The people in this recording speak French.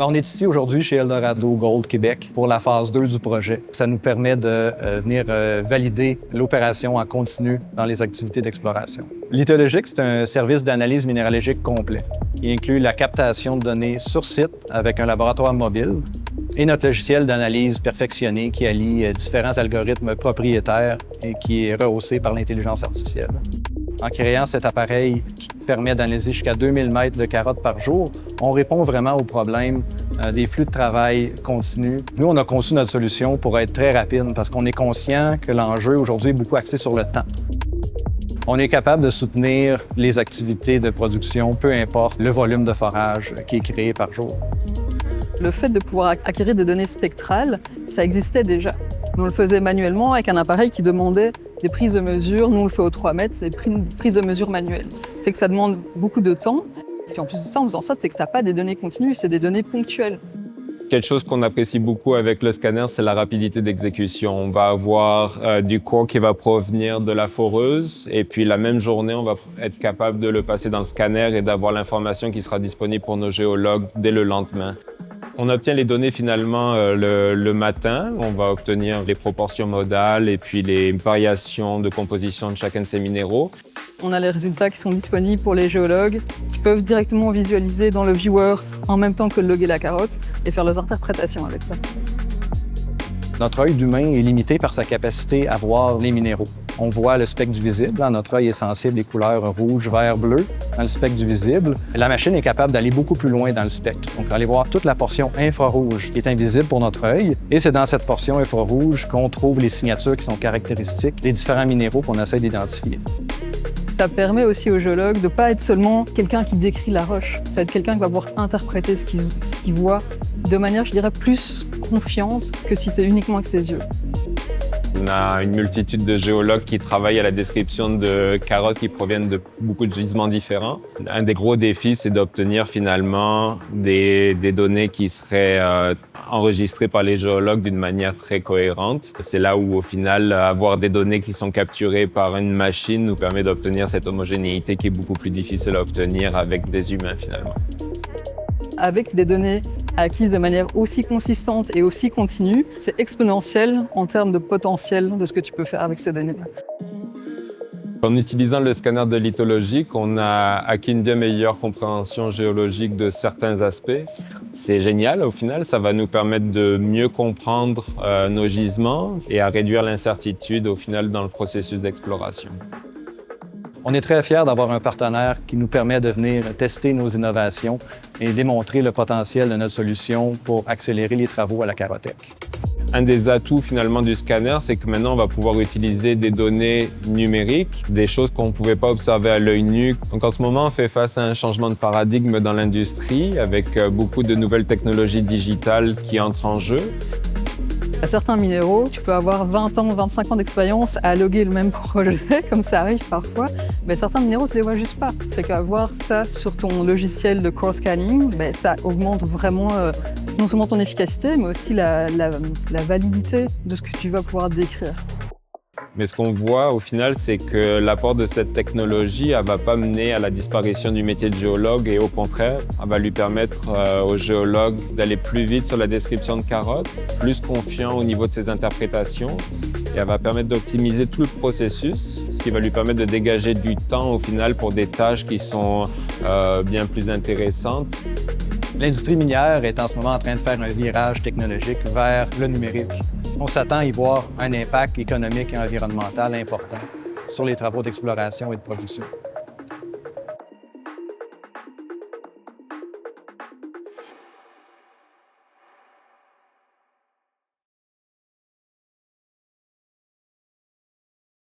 On est ici aujourd'hui chez Eldorado Gold Québec pour la phase 2 du projet. Ça nous permet de venir valider l'opération en continu dans les activités d'exploration. Lithologique, c'est un service d'analyse minéralogique complet. Il inclut la captation de données sur site avec un laboratoire mobile et notre logiciel d'analyse perfectionné qui allie différents algorithmes propriétaires et qui est rehaussé par l'intelligence artificielle. En créant cet appareil qui permet d'analyser jusqu'à 2000 mètres de carottes par jour, on répond vraiment aux problèmes des flux de travail continus. Nous, on a conçu notre solution pour être très rapide parce qu'on est conscient que l'enjeu aujourd'hui est beaucoup axé sur le temps. On est capable de soutenir les activités de production, peu importe le volume de forage qui est créé par jour. Le fait de pouvoir acquérir des données spectrales, ça existait déjà. Nous, on le faisait manuellement avec un appareil qui demandait des prises de mesure. Nous, on le fait au 3 mètres, c'est une prise de mesure manuelle. Ça fait que ça demande beaucoup de temps. Et puis en plus de ça, en faisant ça, c'est que tu n'as pas des données continues, c'est des données ponctuelles. Quelque chose qu'on apprécie beaucoup avec le scanner, c'est la rapidité d'exécution. On va avoir du core qui va provenir de la foreuse et puis la même journée, on va être capable de le passer dans le scanner et d'avoir l'information qui sera disponible pour nos géologues dès le lendemain. On obtient les données finalement le matin. On va obtenir les proportions modales et puis les variations de composition de chacun de ces minéraux. On a les résultats qui sont disponibles pour les géologues, qui peuvent directement visualiser dans le viewer en même temps que loguer la carotte et faire leurs interprétations avec ça. Notre œil d'humain est limité par sa capacité à voir les minéraux. On voit le spectre du visible. Notre œil est sensible les couleurs rouge, vert, bleu dans le spectre du visible. La machine est capable d'aller beaucoup plus loin dans le spectre. Donc, aller voir toute la portion infrarouge qui est invisible pour notre œil. Et c'est dans cette portion infrarouge qu'on trouve les signatures qui sont caractéristiques des différents minéraux qu'on essaie d'identifier. Ça permet aussi aux géologues de ne pas être seulement quelqu'un qui décrit la roche. Ça va être quelqu'un qui va pouvoir interpréter ce qu'il voit de manière, je dirais, plus confiante que si c'est uniquement avec ses yeux. On a une multitude de géologues qui travaillent à la description de carottes qui proviennent de beaucoup de gisements différents. Un des gros défis, c'est d'obtenir finalement des données qui seraient enregistrées par les géologues d'une manière très cohérente. C'est là où, au final, avoir des données qui sont capturées par une machine nous permet d'obtenir cette homogénéité qui est beaucoup plus difficile à obtenir avec des humains, finalement. Avec des données acquises de manière aussi consistante et aussi continue, c'est exponentiel en termes de potentiel de ce que tu peux faire avec ces données-là. En utilisant le scanner de lithologique, on a acquis une bien meilleure compréhension géologique de certains aspects. C'est génial, au final, ça va nous permettre de mieux comprendre nos gisements et à réduire l'incertitude, au final, dans le processus d'exploration. On est très fiers d'avoir un partenaire qui nous permet de venir tester nos innovations et démontrer le potentiel de notre solution pour accélérer les travaux à la Carotech. Un des atouts finalement du scanner, c'est que maintenant on va pouvoir utiliser des données numériques, des choses qu'on ne pouvait pas observer à l'œil nu. Donc en ce moment, on fait face à un changement de paradigme dans l'industrie avec beaucoup de nouvelles technologies digitales qui entrent en jeu. À certains minéraux, tu peux avoir 20 ans, 25 ans d'expérience à loguer le même projet, comme ça arrive parfois. Mais certains minéraux, tu les vois juste pas. Fait qu'avoir ça sur ton logiciel de core scanning, ça augmente vraiment non seulement ton efficacité, mais aussi la validité de ce que tu vas pouvoir décrire. Mais ce qu'on voit au final, c'est que l'apport de cette technologie, elle ne va pas mener à la disparition du métier de géologue et au contraire, elle va lui permettre aux géologues d'aller plus vite sur la description de carottes, plus confiant au niveau de ses interprétations et elle va permettre d'optimiser tout le processus, ce qui va lui permettre de dégager du temps au final pour des tâches qui sont bien plus intéressantes. L'industrie minière est en ce moment en train de faire un virage technologique vers le numérique. On s'attend à y voir un impact économique et environnemental important sur les travaux d'exploration et de production.